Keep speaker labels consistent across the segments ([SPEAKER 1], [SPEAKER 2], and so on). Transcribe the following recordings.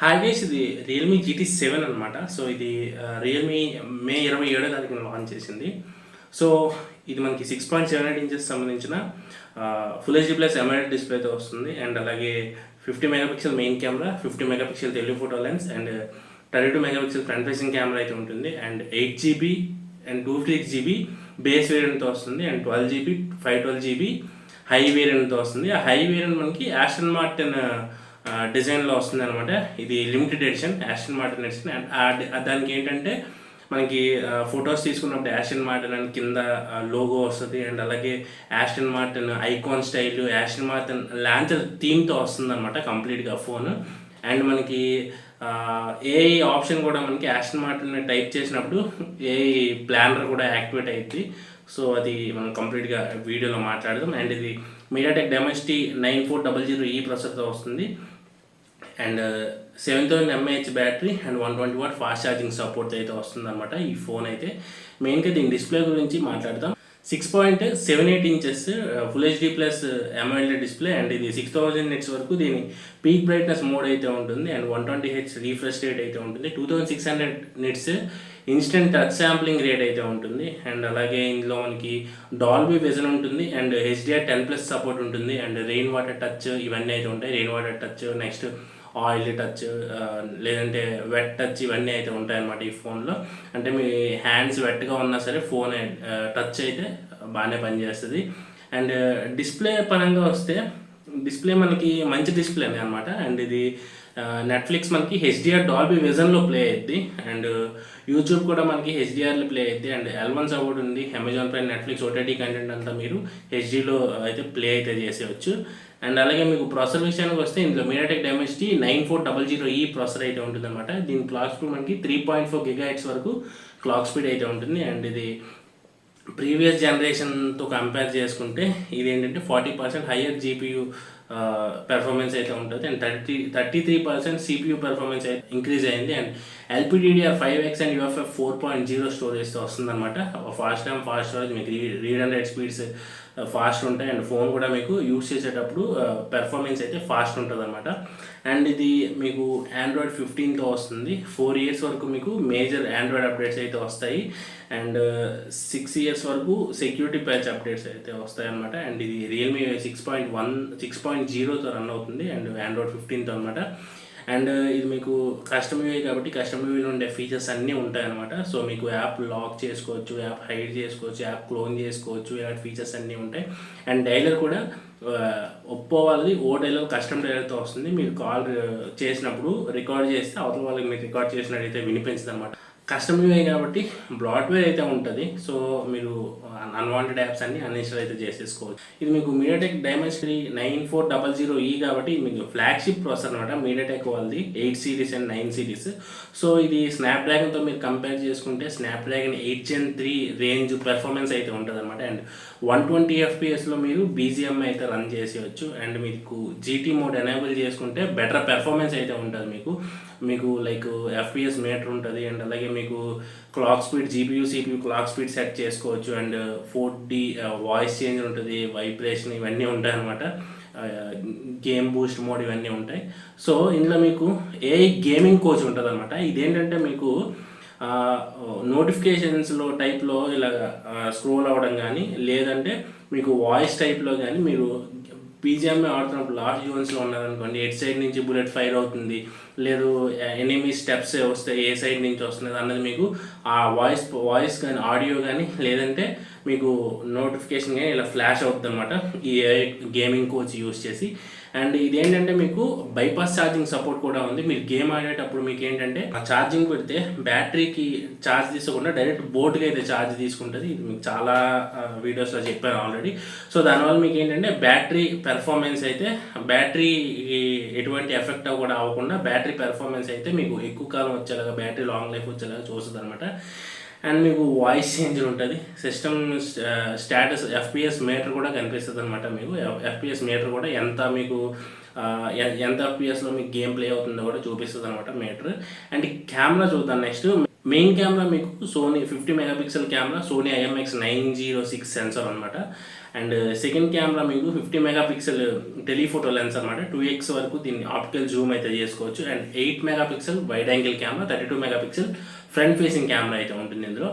[SPEAKER 1] Hi guys, ఇది Realme GT7 అనమాట. So ఇది రియల్మీ మే 27వ తారీఖున లాంచ్ చేసింది. సో ఇది మనకి 6.78 ఇంచెస్ సంబంధించిన ఫుల్ హెచ్డి ప్లస్ AMOLED డిస్ప్లేతో వస్తుంది. అండ్ అలాగే 50 megapixel main camera, 50 megapixel telephoto lens and 32 megapixel front facing camera అయితే ఉంటుంది. And 8GB and 256GB base వేరియంట్తో వస్తుంది. అండ్ 12GB 512GB హై వేరియంట్తో వస్తుంది. ఆ హై వేరియంట్ మనకి ఆస్టన్ మార్టిన్ డిజైన్లో వస్తుంది అనమాట. ఇది limited edition, Aston Martin edition. And దానికి ఏంటంటే మనకి ఫొటోస్ తీసుకున్నప్పుడు ఆస్టన్ మార్టిన్ అని కింద లోగో వస్తుంది. అండ్ అలాగే Aston Martin icon style, Aston Martin launcher థీమ్తో వస్తుంది అనమాట కంప్లీట్గా ఫోన్. అండ్ మనకి ఏఐ ఆప్షన్ కూడా మనకి ఆస్టన్ మార్టిన్ టైప్ చేసినప్పుడు ఏఐ ప్లానర్ కూడా యాక్టివేట్ అవుతుంది. సో అది మనం కంప్లీట్గా వీడియోలో మాట్లాడదాం. అండ్ ఇది మీడియాటెక్ డైమెన్సిటీ 9400E ప్రాసెసర్తో వస్తుంది. And 7000 mAh battery and 120 watt fast charging support అయితే వస్తుంది అనమాట ఈ ఫోన్ అయితే. మెయిన్గా దీని డిస్ప్లే గురించి మాట్లాడదాం. 6.78 inches full HD plus AMOLED display. And ఇది 6000 నిట్స్ వరకు దీని పీక్ బ్రైట్నెస్ మోడ్ అయితే ఉంటుంది. అండ్ 120Hz రీఫ్రెష్ రేట్ అయితే ఉంటుంది. 2600 nits instant touch sampling rate అయితే ఉంటుంది. అండ్ అలాగే ఇందులో మనకి డాల్బీ విజన్ ఉంటుంది. అండ్ HDR10+ సపోర్ట్ ఉంటుంది. అండ్ రెయిన్ వాటర్ టచ్ ఇవన్నీ అయితే ఉంటాయి. Rain water touch, next oil touch, లేదంటే వెట్ టచ్ ఇవన్నీ అయితే ఉంటాయన్నమాట ఈ ఫోన్లో. అంటే మీ హ్యాండ్స్ వెట్గా ఉన్నా సరే ఫోన్ టచ్ అయితే బాగానే పనిచేస్తుంది. అండ్ డిస్ప్లే పరంగా వస్తే డిస్ప్లే మనకి మంచి డిస్ప్లేనే అనమాట. అండ్ ఇది నెట్ఫ్లిక్స్ మనకి HDR డాల్బీ విజన్లో ప్లే అయ్యిద్ది. అండ్ యూట్యూబ్ కూడా మనకి HDRలో ప్లే అయ్యిద్ది. అండ్ L1 సపోర్ట్ ఉంది. Amazon prime, Netflix OTT content అంతా మీరు HDలో అయితే ప్లే అయితే చేసేయచ్చు. అండ్ అలాగే మీకు ప్రాసెసర్ విషయానికి వస్తే ఇందులో మీడియాటెక్ డైమెన్సిటీ 9400E ప్రాసెసర్ అయితే ఉంటుంది అనమాట. దీని క్లాక్ స్పీడ్ మనకి 3.4 GHz వరకు క్లాక్ స్పీడ్ అయితే ఉంటుంది. అండ్ ఇది ప్రీవియస్ జనరేషన్తో కంపేర్ చేసుకుంటే ఇది ఏంటంటే 40% హయ్యర్ GPU పెర్ఫార్మెన్స్ అయితే ఉంటుంది. అండ్ 33% CPU పెర్ఫార్మెన్స్ అయితే ఇంక్రీజ్ అయింది. అండ్ LPDDR5X అండ్ UFS 4.0 స్టోరేజ్తో వస్తుంది అనమాట. ఫాస్ట్ స్టోరేజ్, మీకు read and right speeds fast ఉంటాయి. అండ్ ఫోన్ కూడా మీకు యూస్ చేసేటప్పుడు పెర్ఫార్మెన్స్ అయితే ఫాస్ట్ ఉంటుంది అనమాట. అండ్ ఇది మీకు Android 15తో వస్తుంది. 4 years వరకు మీకు మేజర్ ఆండ్రాయిడ్ అప్డేట్స్ అయితే వస్తాయి. అండ్ 6 years వరకు సెక్యూరిటీ ప్యాచ్ అప్డేట్స్ అయితే వస్తాయి అనమాట. అండ్ ఇది రియల్మీ 6.0తో రన్ అవుతుంది. అండ్ Android 15తో అనమాట. అండ్ ఇది మీకు కస్టమ్ UI కాబట్టి కస్టమ్ UIలో ఉండే ఫీచర్స్ అన్నీ ఉంటాయి అనమాట. సో మీకు యాప్ లాక్ చేసుకోవచ్చు, యాప్ హైడ్ చేసుకోవచ్చు, యాప్ క్లోన్ చేసుకోవచ్చు, ఇలాంటి ఫీచర్స్ అన్నీ ఉంటాయి. అండ్ డైలర్ కూడా ఒప్పో వాళ్ళది డైలర్ కస్టమ్ డైలర్తో వస్తుంది. మీరు కాల్ చేసినప్పుడు రికార్డ్ చేస్తే అవతల వాళ్ళకి మీరు రికార్డ్ చేసినట్టయితే వినిపించదు అనమాట. కస్టమ్ UI కాబట్టి బ్రాడ్వేర్ అయితే ఉంటుంది. సో మీరు అన్వాంటెడ్ యాప్స్ అన్ని అన్ఇన్స్టాల్ అయితే చేసేసుకోవచ్చు. ఇది మీకు మీడియాటెక్ డైమెన్సిటీ 9400E కాబట్టి మీకు ఫ్లాగ్షిప్ ప్రాసెసర్ అనమాట. మీడియాటెక్ వాళ్ళది 8 సిరీస్ అండ్ 9 సిరీస్. సో ఇది స్నాప్డ్రాగన్తో మీరు కంపేర్ చేసుకుంటే స్నాప్డ్రాగన్ 8 Gen 3 రేంజ్ పెర్ఫార్మెన్స్ అయితే ఉంటుంది అనమాట. అండ్ 120 FPSలో మీరు BGM అయితే రన్ చేసేయచ్చు. అండ్ మీకు GT మోడ్ ఎనేబుల్ చేసుకుంటే బెటర్ పెర్ఫార్మెన్స్ అయితే ఉంటుంది. మీకు లైక్ FPS మీటర్ ఉంటుంది. అండ్ అలాగే మీకు clock speed, CPU clock speed set చేసుకోవచ్చు. అండ్ 4D వాయిస్ చేంజ్ ఉంటుంది, వైబ్రేషన్ ఇవన్నీ ఉంటాయి అనమాట. గేమ్ బూస్ట్ మోడ్ ఇవన్నీ ఉంటాయి. సో ఇందులో మీకు గేమింగ్ కోచ్ ఉంటుంది అనమాట. ఇదేంటంటే మీకు నోటిఫికేషన్స్లో టైప్లో ఇలా స్క్రోల్ అవ్వడం కానీ, లేదంటే మీకు వాయిస్ టైప్లో కానీ మీరు BGM ఆడుతున్నప్పుడు లాస్ట్ జోన్స్లో ఉన్నారనుకోండి, ఎట్ సైడ్ నుంచి బుల్లెట్ ఫైర్ అవుతుంది, లేదు ఎనిమీ స్టెప్స్ వస్తే ఏ సైడ్ నుంచి వస్తున్నది అన్నది మీకు ఆ వాయిస్ కానీ ఆడియో కానీ లేదంటే మీకు నోటిఫికేషన్ కానీ ఇలా ఫ్లాష్ అవుతుంది అనమాట ఈ గేమింగ్ కోచ్ యూస్ చేసి. అండ్ ఇదేంటంటే మీకు బైపాస్ ఛార్జింగ్ సపోర్ట్ కూడా ఉంది. మీరు గేమ్ ఆడేటప్పుడు మీకు ఏంటంటే ఆ ఛార్జింగ్ పెడితే బ్యాటరీకి ఛార్జ్ తీసుకోకుండా డైరెక్ట్ బోర్డుకి అయితే ఛార్జ్ తీసుకుంటుంది. ఇది మీకు చాలా వీడియోస్లో చెప్పాను ఆల్రెడీ. సో దానివల్ల మీకు ఏంటంటే బ్యాటరీ పెర్ఫార్మెన్స్ అయితే బ్యాటరీ ఎటువంటి ఎఫెక్ట్ కూడా అవ్వకుండా బ్యాటరీ పెర్ఫార్మెన్స్ అయితే మీకు ఎక్కువ కాలం వచ్చేలాగా, బ్యాటరీ లాంగ్ లైఫ్ వచ్చేలాగా చూస్తుంది అనమాట. అండ్ మీకు వాయిస్ చేంజ్ ఉంటుంది. సిస్టమ్ స్టాటస్ FPS మీటర్ కూడా కనిపిస్తుంది అనమాట. మీకు FPS మీటర్ కూడా ఎంత FPSలో మీకు గేమ్ ప్లే అవుతుందో కూడా చూపిస్తుంది అనమాట మీటర్. అండ్ కెమెరా చూద్దాం నెక్స్ట్. మెయిన్ కెమెరా మీకు Sony 50 megapixel camera, Sony IMX906 sensor అనమాట. అండ్ సెకండ్ కెమెరా మీకు 50 మెగాపిక్సెల్ టెలిఫోటో లెన్స్ అనమాట. 2x వరకు దీన్ని ఆప్టికల్ జూమ్ అయితే చేసుకోవచ్చు. And 8 megapixel wide angle camera, 32 megapixel front facing camera అయితే ఉంటుంది ఇందులో.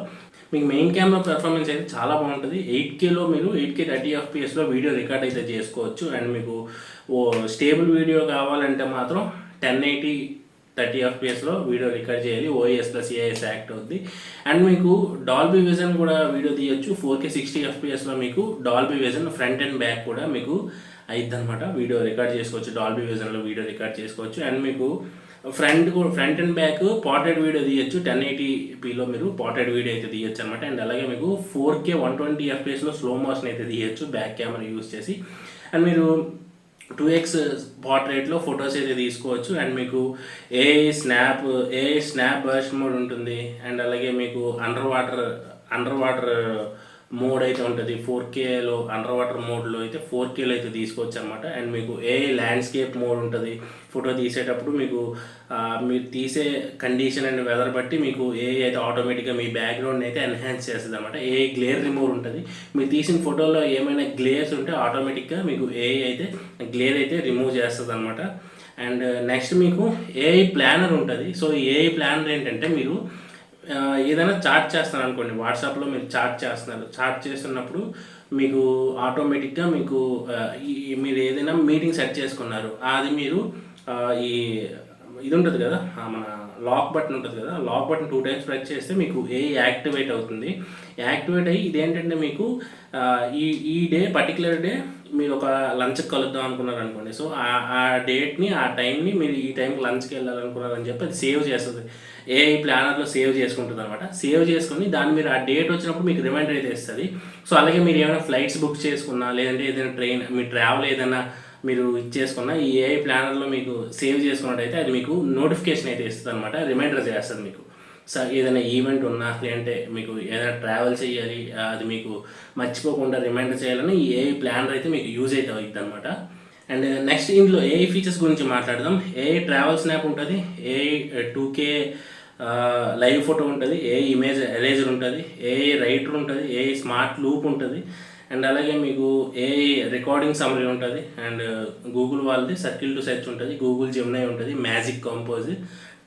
[SPEAKER 1] మీకు మెయిన్ కెమెరా పెర్ఫార్మెన్స్ అయితే చాలా బాగుంటుంది. 8Kలో మీరు 8K 30 FPSలో వీడియో రికార్డ్ అయితే చేసుకోవచ్చు. అండ్ మీకు స్టేబుల్ వీడియో కావాలంటే మాత్రం 1080 30 FPSలో వీడియో రికార్డ్ చేయాలి. OIS ప్లస్ AIS యాక్ట్ అవుద్ది. అండ్ మీకు డాల్బీ విజన్ కూడా వీడియో తీయచ్చు. 4K 60 FPSలో మీకు డాల్బీ విజన్ ఫ్రంట్ అండ్ బ్యాక్ కూడా మీకు అయిద్ది అనమాట. వీడియో రికార్డ్ చేసుకోవచ్చు, డాల్బీ విజన్లో వీడియో రికార్డ్ చేసుకోవచ్చు. అండ్ మీకు front and back portrait video తీయచ్చు. 1080pలో మీరు పోర్ట్రేట్ వీడియో అయితే తీయచ్చు అనమాట. అండ్ అలాగే మీకు 4K 120 FPSలో స్లో మోషన్ అయితే తీయచ్చు బ్యాక్ కెమెరా యూజ్ చేసి. అండ్ మీరు 2x పోర్ట్రేట్లో ఫొటోస్ అయితే తీసుకోవచ్చు. అండ్ మీకు ఏఐ స్నాప్ బర్స్ట్ మోడ్ ఉంటుంది. అండ్ అలాగే మీకు అండర్ వాటర్ మోడ్ అయితే ఉంటుంది. 4Kలో అండర్ వాటర్ మోడ్లో అయితే 4Kలో అయితే తీసుకోవచ్చు అనమాట. అండ్ మీకు ఏఐ ల్యాండ్స్కేప్ మోడ్ ఉంటుంది. ఫోటో తీసేటప్పుడు మీకు మీరు తీసే కండిషన్ అండ్ వెదర్ బట్టి మీకు ఏఐ అయితే ఆటోమేటిక్గా మీ బ్యాక్గ్రౌండ్ అయితే ఎన్హాన్స్ చేస్తుంది అనమాట. ఏఐ గ్లేర్ రిమూవర్ ఉంటుంది. మీరు తీసిన ఫోటోలో ఏమైనా గ్లేర్స్ ఉంటే ఆటోమేటిక్గా మీకు ఏఐ అయితే గ్లేర్ అయితే రిమూవ్ చేస్తుంది అనమాట. అండ్ నెక్స్ట్ మీకు ఏఐ ప్లానర్ ఉంటుంది. సో ఏఐ ప్లానర్ ఏంటంటే మీరు ఏదైనా చాట్ చేస్తున్నారు అనుకోండి, వాట్సాప్లో మీరు చాట్ చేస్తున్నప్పుడు మీకు ఆటోమేటిక్గా మీకు మీరు ఏదైనా మీటింగ్ సెట్ చేసుకున్నారు, అది మీరు ఇది ఉంటుంది కదా, మన లాక్ బటన్ ఉంటుంది కదా, లాక్ బటన్ 2 times ప్రెస్ చేస్తే మీకు యాక్టివేట్ అవుతుంది. యాక్టివేట్ అయ్యి ఇదేంటంటే మీకు ఈ పర్టికులర్ డే మీరు ఒక లంచ్కి కలుద్దాం అనుకున్నారు అనుకోండి. సో ఆ డేట్ని ఆ టైంని మీరు ఈ టైంకి లంచ్కి వెళ్ళాలనుకున్నారని చెప్పి అది సేవ్ చేస్తుంది. ఏఐ ప్లానర్లో సేవ్ చేసుకుంటుంది అనమాట. సేవ్ చేసుకుని దాన్ని మీరు ఆ డేట్ వచ్చినప్పుడు మీకు రిమైండర్ అయితే ఇస్తుంది. సో అలాగే మీరు ఏమైనా ఫ్లైట్స్ బుక్ చేసుకున్నా, లేదంటే ఏదైనా ట్రైన్ మీ ట్రావెల్ ఏదైనా మీరు ఇచ్చేసుకున్నా ఈ ఏఐ ప్లానర్లో మీకు సేవ్ చేసుకున్నట్టయితే అది మీకు నోటిఫికేషన్ అయితే ఇస్తుంది అనమాట. రిమైండర్ చేస్తుంది మీకు. సో ఏదైనా ఈవెంట్ ఉన్నా, లేదంటే మీకు ఏదైనా ట్రావెల్ చేయాలి, అది మీకు మర్చిపోకుండా రిమైండర్ చేయాలని ఈ ఏఐ ప్లానర్ అయితే మీకు యూజ్ అయితే అవుతుంది అనమాట. అండ్ నెక్స్ట్ ఇందులో ఏఐ ఫీచర్స్ గురించి మాట్లాడదాం. ఏఐ ట్రావెల్ స్నాప్ ఉంటుంది, ఏఐ 2K లైవ్ ఫోటో ఉంటుంది, ఏఐ ఇమేజ్ ఎరేజర్ ఉంటుంది, ఏఐ రైటర్ ఉంటుంది, ఏఐ స్మార్ట్ లూప్ ఉంటుంది. అండ్ అలాగే మీకు ఏఐ రికార్డింగ్ సమ్మరీ ఉంటుంది. అండ్ గూగుల్ వాళ్ళది సర్కిల్ టు సెర్చ్ ఉంటుంది, గూగుల్ జెమినీ ఉంటుంది, magic compose,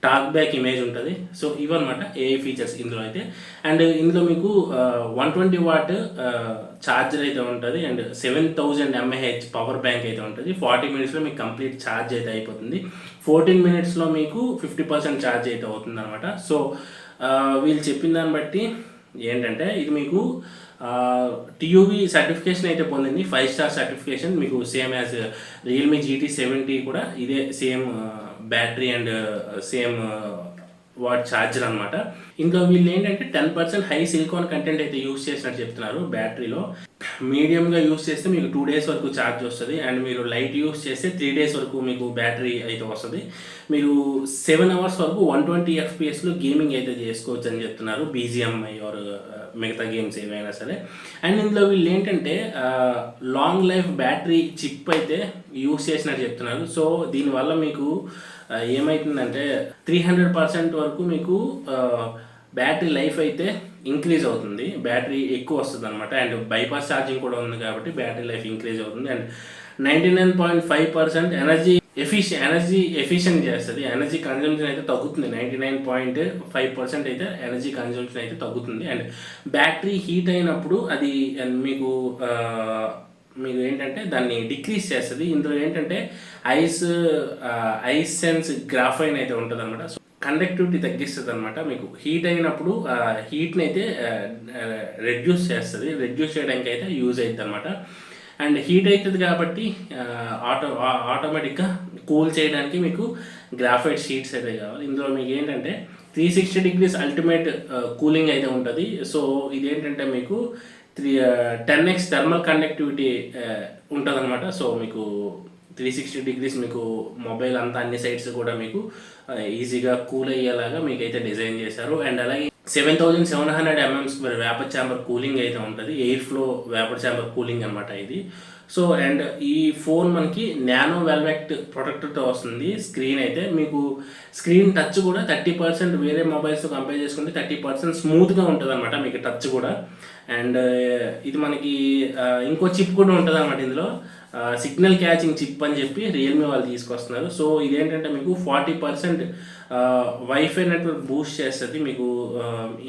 [SPEAKER 1] talk back image ఉంటుంది. సో ఇవన్నమాట ఏఐ ఫీచర్స్ ఇందులో అయితే. అండ్ ఇందులో మీకు 120 watt ఛార్జర్ అయితే ఉంటుంది. అండ్ 7000 mAh పవర్ బ్యాంక్ అయితే ఉంటుంది. 40 minutesలో మీకు కంప్లీట్ ఛార్జ్ అయితే అయిపోతుంది. 14 minutesలో మీకు 50% ఛార్జ్ అయితే అవుతుంది అనమాట. సో వీళ్ళు చెప్పిన దాన్ని బట్టి ఏంటంటే ఇది మీకు TUV సర్టిఫికేషన్ అయితే పొందింది, 5 star సర్టిఫికేషన్. మీకు సేమ్ యాజ్ రియల్మీ GT70 కూడా ఇదే same battery and same what charger అనమాట. ఇందులో వీళ్ళు ఏంటంటే 10% హై సిలికాన్ కంటెంట్ అయితే యూస్ చేసినట్టు చెప్తున్నారు. బ్యాటరీలో మీడియంగా యూస్ చేస్తే మీకు 2 days వరకు ఛార్జ్ వస్తుంది. అండ్ మీరు లైట్ యూస్ చేస్తే 3 days వరకు మీకు బ్యాటరీ అయితే వస్తుంది. మీరు 7 hours వరకు 120 FPSలో గేమింగ్ అయితే చేసుకోవచ్చు అని చెప్తున్నారు, BGMI ఆర్ మిగతా గేమ్స్ ఏమైనా సరే. అండ్ ఇందులో వీళ్ళు ఏంటంటే లాంగ్ లైఫ్ బ్యాటరీ చిప్ అయితే యూస్ చేసినట్టు చెప్తున్నారు. సో దీనివల్ల మీకు ఏమవుతుందంటే 300% వరకు మీకు బ్యాటరీ లైఫ్ అయితే ఇంక్రీజ్ అవుతుంది, బ్యాటరీ ఎక్కువ వస్తుంది అనమాట. అండ్ బైపాస్ ఛార్జింగ్ కూడా ఉంది కాబట్టి బ్యాటరీ లైఫ్ ఇంక్రీజ్ అవుతుంది. అండ్ 99.5% ఎనర్జీ ఎఫిషియెంట్ చేస్తుంది. ఎనర్జీ కన్జంప్షన్ అయితే తగ్గుతుంది. 99.5% అయితే ఎనర్జీ కన్జంప్షన్ అయితే తగ్గుతుంది. అండ్ బ్యాటరీ హీట్ అయినప్పుడు అది మీకు ఏంటంటే దాన్ని డిక్రీజ్ చేస్తుంది. ఇందులో ఏంటంటే ఐస్ సెన్స్ గ్రాఫైన్ అయితే ఉంటుంది అనమాట. సో కండక్టివిటీ తగ్గిస్తుంది అనమాట. మీకు హీట్ అయినప్పుడు హీట్ని అయితే రెడ్యూస్ చేస్తుంది, రెడ్యూస్ చేయడానికి అయితే యూజ్ అవుతుంది అనమాట. అండ్ హీట్ అవుతుంది కాబట్టి ఆటోమేటిక్గా కూల్ చేయడానికి మీకు గ్రాఫైట్ షీట్స్ అయితే కావాలి. ఇందులో మీకు ఏంటంటే 360 degrees అల్టిమేట్ కూలింగ్ అయితే ఉంటుంది. సో ఇదేంటంటే మీకు 10x థర్మల్ కండక్టివిటీ ఉంటుంది అనమాట. సో మీకు 360 degrees మీకు మొబైల్ అంతా అన్ని సైడ్స్ కూడా మీకు ఈజీగా కూల్ అయ్యేలాగా మీకు అయితే డిజైన్ చేశారు. అండ్ అలాగే 7700 mm వేపర్ ఛాంబర్ కూలింగ్ అయితే ఉంటుంది, air flow vapour chamber cooling అనమాట ఇది. సో అండ్ ఈ ఫోన్ మనకి నానో వెల్వెట్ ప్రొటెక్టర్తో వస్తుంది. స్క్రీన్ అయితే మీకు స్క్రీన్ టచ్ కూడా 30% వేరే మొబైల్స్తో కంపేర్ చేసుకుంటే 30% స్మూత్గా ఉంటుంది అనమాట మీకు టచ్ కూడా. అండ్ ఇది మనకి ఇంకో చిప్ కూడా ఉంటుంది అనమాట ఇందులో, సిగ్నల్ క్యాచింగ్ చిప్ అని చెప్పి రియల్మీ వాళ్ళు తీసుకొస్తున్నారు. సో ఇదేంటంటే మీకు 40% వైఫై నెట్వర్క్ బూస్ట్ చేస్తుంది. మీకు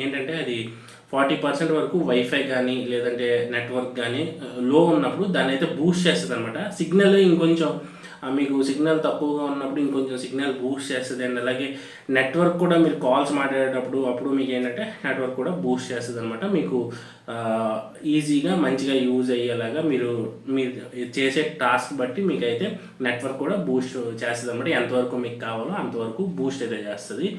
[SPEAKER 1] ఏంటంటే అది 40% వరకు వైఫై కానీ లేదంటే నెట్వర్క్ కానీ లో ఉన్నప్పుడు దాన్ని అయితే బూస్ట్ చేస్తుంది అనమాట. సిగ్నల్ ఇంకొంచెం మీకు సిగ్నల్ తక్కువగా ఉన్నప్పుడు ఇంకొంచెం సిగ్నల్ బూస్ట్ చేస్తుంది. అండ్ అలాగే నెట్వర్క్ కూడా మీరు కాల్స్ మాట్లాడేటప్పుడు అప్పుడు మీకు ఏంటంటే నెట్వర్క్ కూడా బూస్ట్ చేస్తుంది అనమాట. మీకు ఈజీగా మంచిగా యూజ్ అయ్యేలాగా మీరు చేసే టాస్క్ బట్టి మీకైతే నెట్వర్క్ కూడా బూస్ట్ చేస్తుంది అనమాట. ఎంతవరకు మీకు కావాలో అంతవరకు బూస్ట్ అయితే చేస్తుంది.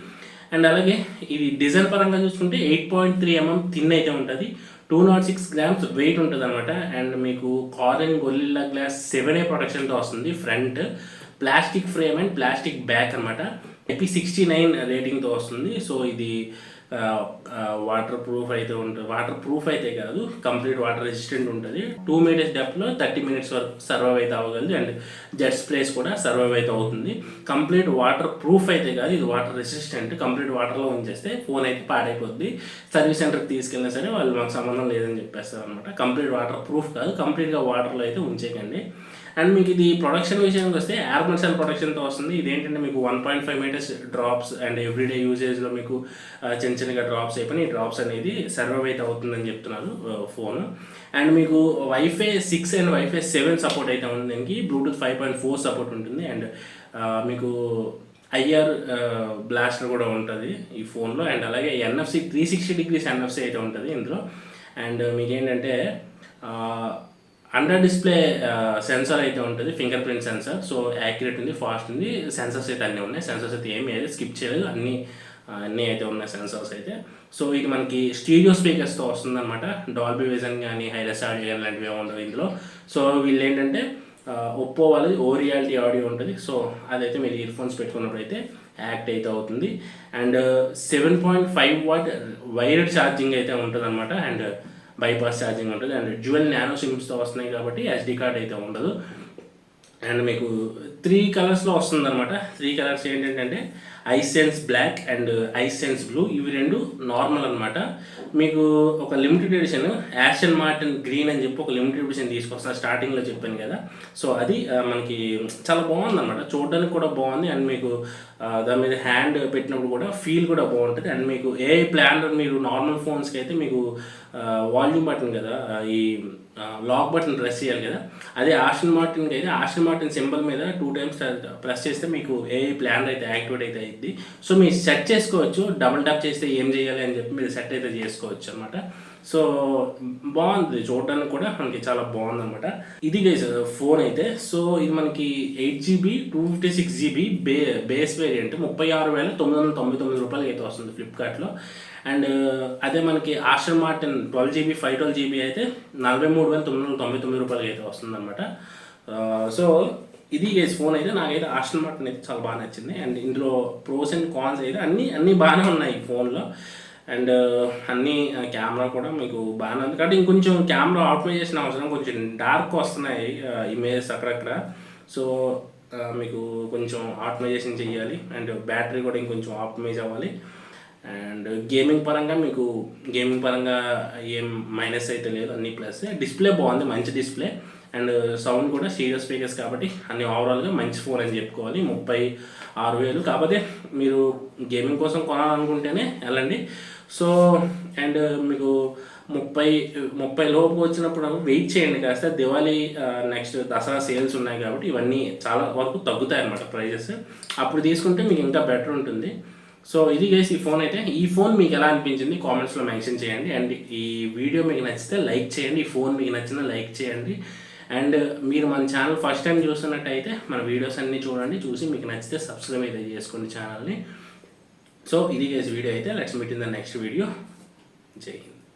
[SPEAKER 1] అండ్ అలాగే ఇది డిజైన్ పరంగా చూసుకుంటే 8.3 mm థిన్ అయితే ఉంటుంది, 206 grams వెయిట్ ఉంటుంది అనమాట. అండ్ మీకు కార్నింగ్ గొరిల్లా గ్లాస్ 7A ప్రొటెక్షన్తో వస్తుంది. Front plastic frame and plastic back అనమాట. IP69 రేటింగ్తో వస్తుంది. సో ఇది వాటర్ ప్రూఫ్ అయితే ఉంటుంది. వాటర్ ప్రూఫ్ అయితే కాదు, కంప్లీట్ వాటర్ రెసిస్టెంట్ ఉంటుంది. 2 meters డెప్త్లో 30 minutes వరకు సర్వైవ్ అయితే అవ్వగలదు. అండ్ జెట్ స్ప్రేస్ కూడా సర్వైవ్ అయితే అవుతుంది. కంప్లీట్ వాటర్ ప్రూఫ్ అయితే కాదు, ఇది వాటర్ రెసిస్టెంట్. కంప్లీట్ వాటర్లో ఉంచేస్తే ఫోన్ అయితే పాడైపోద్ది. సర్వీస్ సెంటర్కి తీసుకెళ్ళినా సరే వాళ్ళు మాకు సంబంధం లేదని చెప్పేస్తారు అనమాట. కంప్లీట్ వాటర్ ప్రూఫ్ కాదు, కంప్లీట్గా వాటర్లో అయితే ఉంచేయకండి. అండ్ మీకు ఇది ప్రొడక్షన్ విషయానికి వస్తే ఎయిర్ సెల్ ప్రొడక్షన్తో వస్తుంది. ఇదేంటంటే మీకు 1.5 meters డ్రాప్స్ అండ్ ఎవ్రీడే యూజేజ్లో మీకు చిన్నగా డ్రాప్స్ అయిపోయి ఈ డ్రాప్స్ అనేది సర్వైవ్ అయితే అవుతుందని చెప్తున్నారు ఫోన్. అండ్ మీకు వైఫై 6 అండ్ వైఫై 7 సపోర్ట్ అయితే ఉంది. దీనికి బ్లూటూత్ 5.4 సపోర్ట్ ఉంటుంది. అండ్ మీకు ఐఆర్ బ్లాస్టర్ కూడా ఉంటుంది ఈ ఫోన్లో. అండ్ అలాగే NFC 360 degrees NFC అయితే ఉంటుంది ఇందులో. అండ్ మీకు ఏంటంటే అండర్ డిస్ప్లే సెన్సార్ అయితే ఉంటుంది, finger print censor. So accurate ఉంది, ఫాస్ట్ ఉంది. సెన్సార్స్ అయితే అన్నీ ఉన్నాయి. సెన్సార్స్ అయితే ఏమీ అయితే స్కిప్ చేయలేదు, అన్నీ అయితే ఉన్నాయి సెన్సార్స్ అయితే. సో ఇది మనకి స్టీరియో స్పీకర్స్తో వస్తుంది అనమాట. డాల్బీ విజన్ కానీ హైలెస్ ఆడియో లాంటివి ఉండవు ఇందులో. సో వీళ్ళు ఏంటంటే ఒప్పో వాళ్ళది ఓ రియాలిటీ ఆడియో ఉంటుంది. సో అదైతే మీరు ఇయర్ ఫోన్స్ పెట్టుకున్నప్పుడు అయితే యాక్ట్ అయితే అవుతుంది. అండ్ 7.5 watt వైర్డ్ ఛార్జింగ్ అయితే ఉంటుంది అనమాట. అండ్ బైపాస్ ఛార్జింగ్ ఉంటుంది. అండ్ డ్యూయల్ నానో సిమ్స్తో వస్తున్నాయి కాబట్టి SD కార్డ్ అయితే ఉండదు. అండ్ మీకు 3 కలర్స్లో వస్తుంది అనమాట. 3 కలర్స్ ఏంటంటే IceSense black and IceSense blue. ఇవి 2 నార్మల్ అనమాట. మీకు ఒక limited edition Aston Martin green అని చెప్పి ఒక లిమిటెడ్ ఎడిషన్ తీసుకొస్తాను, స్టార్టింగ్లో చెప్పాను కదా. సో అది మనకి చాలా బాగుంది అనమాట, చూడడానికి కూడా బాగుంది. అండ్ మీకు దాని మీద హ్యాండ్ పెట్టినప్పుడు కూడా ఫీల్ కూడా బాగుంటుంది. అండ్ మీకు ఏ ప్లాన్ మీరు నార్మల్ ఫోన్స్కి అయితే మీకు వాల్యూమ్ బటన్ కదా, ఈ లాక్ బటన్ ప్రెస్ చేయాలి కదా, అదే ఆస్టన్ మార్టిన్కి అయితే ఆస్టన్ మార్టిన్ సింబల్ మీద 2 times ప్రెస్ చేస్తే మీకు ఏ ప్లాన్ అయితే యాక్టివేట్ అయితే అయింది. సో మీరు సెట్ చేసుకోవచ్చు, డబుల్ ట్యాప్ చేస్తే ఏం చేయాలి అని చెప్పి మీరు సెట్ అయితే చేసుకోవచ్చు అనమాట. సో బాగుంది, చూడడానికి కూడా మనకి చాలా బాగుంది అనమాట. ఇది ఫోన్ అయితే. సో ఇది మనకి 8GB 256GB బేస్ వేరియంట్ 36,999 రూపాయలకి అయితే వస్తుంది ఫ్లిప్కార్ట్లో. అండ్ అదే మనకి ఆస్టన్ మార్టిన్ 12GB 512GB అయితే 43,999 రూపాయలకి అయితే వస్తుంది అనమాట. సో ఇది ఫోన్ అయితే నాకైతే ఆస్టన్ మార్టిన్ అయితే చాలా బాగా నచ్చింది. అండ్ ఇందులో ప్రోస్ అండ్ కాన్స్ అయితే అన్నీ బాగానే ఉన్నాయి ఈ ఫోన్లో. అండ్ అన్నీ కెమెరా కూడా మీకు బాగానే ఉంది. కాబట్టి ఇంకొంచెం కెమెరా ఆప్టిమైజేషన్ అవసరం, కొంచెం డార్క్ వస్తున్నాయి ఇమేజెస్ అక్కడక్కడ. సో మీకు కొంచెం ఆప్టిమైజేషన్ చేయాలి. అండ్ బ్యాటరీ కూడా ఇంకొంచెం ఆప్టిమైజ్ అవ్వాలి. అండ్ గేమింగ్ పరంగా ఏం మైనస్ అయితే లేదు, అన్ని ప్లస్. డిస్ప్లే బాగుంది, మంచి డిస్ప్లే. అండ్ సౌండ్ కూడా స్టీరియో స్పీకర్స్ కాబట్టి అన్ని ఓవరాల్గా మంచి ఫోన్ అని చెప్పుకోవాలి. 36,000. కాకపోతే మీరు గేమింగ్ కోసం కొనాలనుకుంటేనే వెళ్ళండి. సో అండ్ మీకు 30 లోపు వచ్చినప్పుడు వెయిట్ చేయండి కాస్త. దివాళీ నెక్స్ట్ దసరా సేల్స్ ఉన్నాయి కాబట్టి ఇవన్నీ చాలా వరకు తగ్గుతాయి అన్నమాట ప్రైజెస్. అప్పుడు తీసుకుంటే మీకు ఇంకా బెటర్ ఉంటుంది. సో ఇది ఈ ఫోన్ అయితే. ఈ ఫోన్ మీకు ఎలా అనిపించింది కామెంట్స్లో మెన్షన్ చేయండి. అండ్ ఈ వీడియో మీకు నచ్చితే లైక్ చేయండి, ఈ ఫోన్ మీకు నచ్చిన లైక్ చేయండి. అండ్ మీరు మన ఛానల్ ఫస్ట్ టైం చూస్తున్నట్టయితే మన వీడియోస్ అన్నీ చూడండి, చూసి మీకు నచ్చితే సబ్స్క్రైబ్ అయితే చేసుకోండి ఛానల్ని. సో ఇది వీడియో అయితే. Let's meet in the next video. జై హింద్.